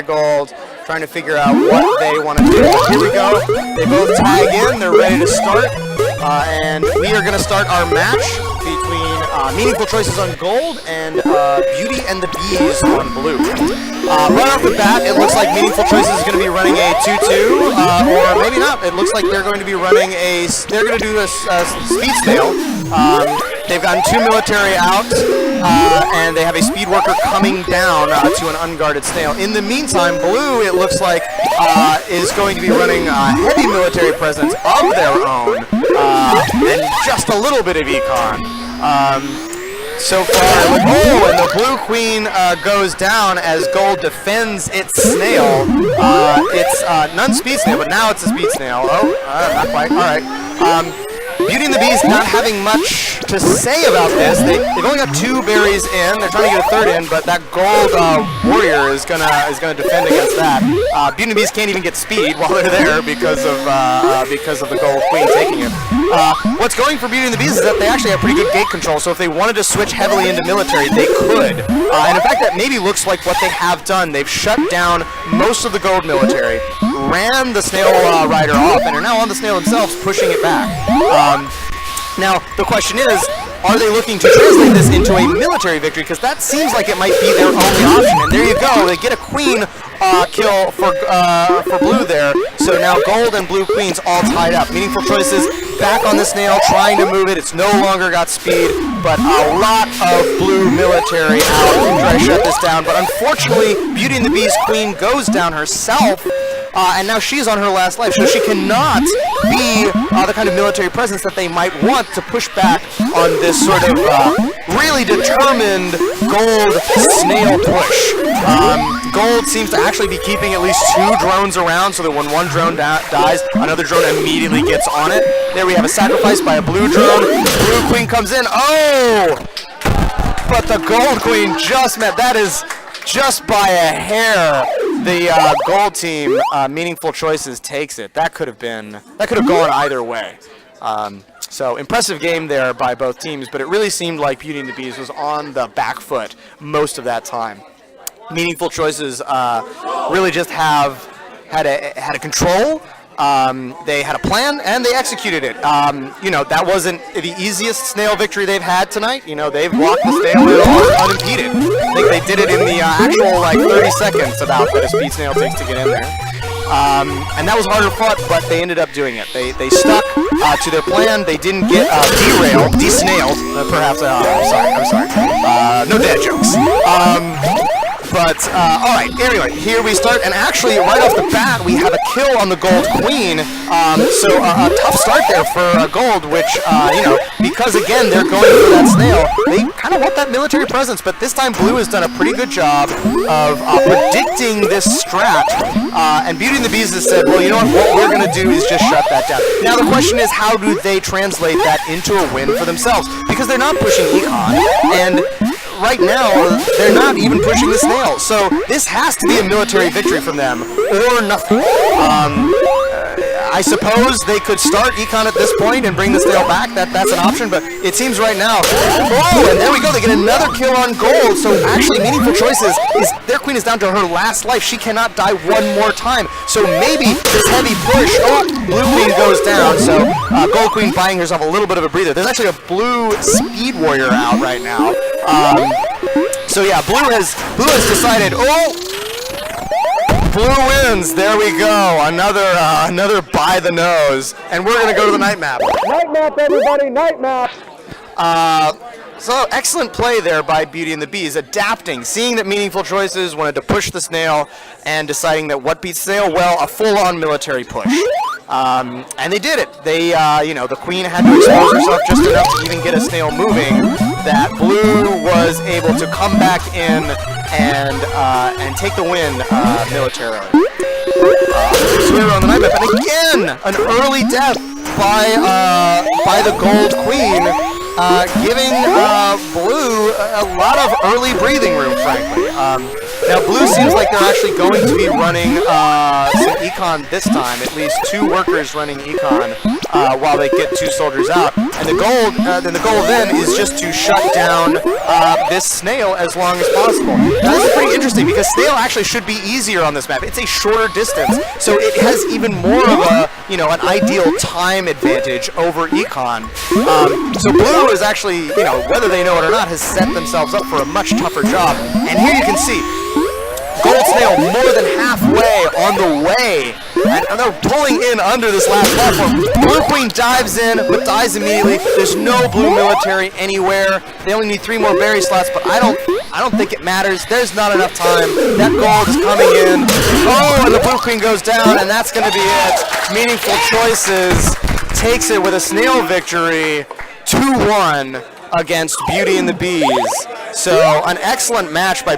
Gold, trying to figure out what they want to do. Here we go. They both tag in. They're ready to start. And we are going to start our match between Meaningful Choices on Gold and Beauty and the Bees on Blue. Right off the bat, it looks like Meaningful Choices is going to be running a 2-2, or maybe not. It looks like they're going to be running they're going to do this Speed Snail. They've gotten 2 military out, and they have a speed worker coming down to an unguarded snail. In the meantime, Blue, it looks like, is going to be running heavy military presence of their own, and just a little bit of econ. So far, and the Blue Queen goes down as Gold defends its snail. It's non-speed snail, but now it's a speed snail. Not quite. All right. Beauty and the Bees not having much to say about this. They've only got 2 berries in. They're trying to get a 3rd in, but that Gold warrior is gonna defend against that. Beauty and the Bees can't even get speed while they're there because of the Gold Queen taking it. What's going for Beauty and the Bees is that they actually have pretty good gate control. So if they wanted to switch heavily into military, they could. And in fact, that maybe looks like what they have done. They've shut down most of the Gold military, ran the snail rider off, and are now on the snail themselves, pushing it back. Now, the question is, are they looking to translate this into a military victory? Because that seems like it might be their only option. And there you go. They get a queen kill for Blue there. So now Gold and Blue Queens all tied up. Meaningful Choices back on the snail, trying to move it. It's no longer got speed, but a lot of Blue military out to try to shut this down. But unfortunately, Beauty and the Beast Queen goes down herself. And now she's on her last life, so she cannot be the kind of military presence that they might want to push back on this sort of really determined Gold snail push. Gold seems to actually be keeping at least 2 drones around, so that when one drone dies, another drone immediately gets on it. There we have a sacrifice by a Blue drone. Blue Queen comes in. Oh! But the Gold Queen just met. That is just by a hair. The Gold team, Meaningful Choices, takes it. That could have gone either way. So impressive game there by both teams, but it really seemed like Beauty and the Bees was on the back foot most of that time. Meaningful Choices really just had a control. They had a plan, and they executed it. That wasn't the easiest snail victory they've had tonight. They've walked the snail unimpeded. I think they did it in the actual 30 seconds about that a speed snail takes to get in there. And that was harder fought, but they ended up doing it. They stuck to their plan. They didn't get derailed, desnailed, perhaps. I'm sorry. No dad jokes. But, all right, anyway, here we start, and actually, right off the bat, we have a kill on the Gold Queen, so a tough start there for Gold, which, because, again, they're going for that snail, they kind of want that military presence, but this time Blue has done a pretty good job of predicting this strat, and Beauty and the Bees has said, well, you know what we're going to do is just shut that down. Now, the question is, how do they translate that into a win for themselves? Because they're not pushing econ, and right now, they're not even pushing the snail. So this has to be a military victory from them, or nothing. I suppose they could start econ at this point and bring the snail back. That's an option, but it seems right now. Oh, and there we go. They get another kill on Gold. So actually, Meaningful Choices their queen is down to her last life. She cannot die one more time. So maybe this heavy push. Oh, Blue Queen goes down. So Gold Queen buying herself a little bit of a breather. There's actually a Blue Speed Warrior out right now. So yeah, Blue has decided. Oh, Blue wins. There we go. Another by the nose, and we're gonna go to the night map. Night map, everybody. Night map. So excellent play there by Beauty and the Bees, adapting, seeing that Meaningful Choices wanted to push the snail, and deciding that what beats snail? Well, a full-on military push. And they did it. They, the queen had to expose herself just enough to even get a snail moving, that Blue was able to come back in and take the win militarily. So we were on the night map, and again, an early death by the Gold Queen, giving Blue a lot of early breathing room, frankly. Now, Blue seems like they're actually going to be running some econ this time, at least 2 workers running econ while they get 2 soldiers out. And the goal then is just to shut down this snail as long as possible. Now, this is pretty interesting because snail actually should be easier on this map. It's a shorter distance, so it has even more of a, an ideal time advantage over Econ. So Blue is actually, whether they know it or not, has set themselves up for a much tougher job. And here you can see Gold Snail more than halfway on the way, and they're pulling in under this last platform. Blue Queen dives in, but dies immediately. There's no blue military anywhere. They only need 3 more berry slots, but I don't think it matters. There's not enough time. That gold is coming in. Oh, and the Blue Queen goes down, and that's going to be it. Meaningful Choices takes it with a snail victory, 2-1 against Beauty and the Bees. So an excellent match by